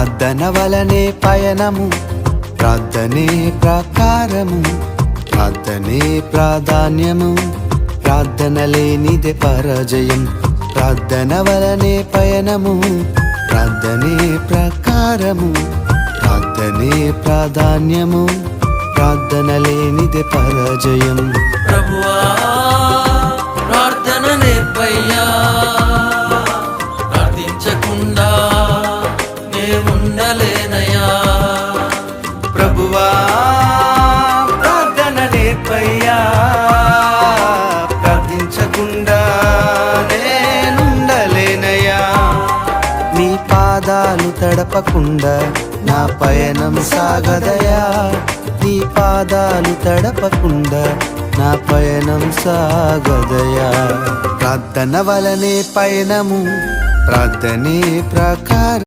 ప్రార్థన వలనే పయనము, ప్రార్థనే ప్రాకారము, ప్రార్థనే ప్రాధాన్యము, ప్రార్థన లేనిదే పరాజయం. ప్రార్థన వలనే పయనము, ప్రార్థనే ప్రాకారము, ప్రార్థనే ప్రాధాన్యము, ప్రార్థన లేనిదే పరాజయం. ప్రభువా ప్రార్థన నేర్పయ్యా, ప్రార్థించకుండా నే ఉండలేనయ్యా. ప్రభువా ప్రార్థన నేర్పయ్యా, ప్రార్థించకుండా నేనుండలేనయ్యా. నీ పాదాలు తడపకుండా నా పయనం సాగదయా, నీ పాదాలు తడపకుండా నా పయనం సాగదయా. ప్రార్థన వలనే పయనము, ప్రార్థనే ప్రాకారం.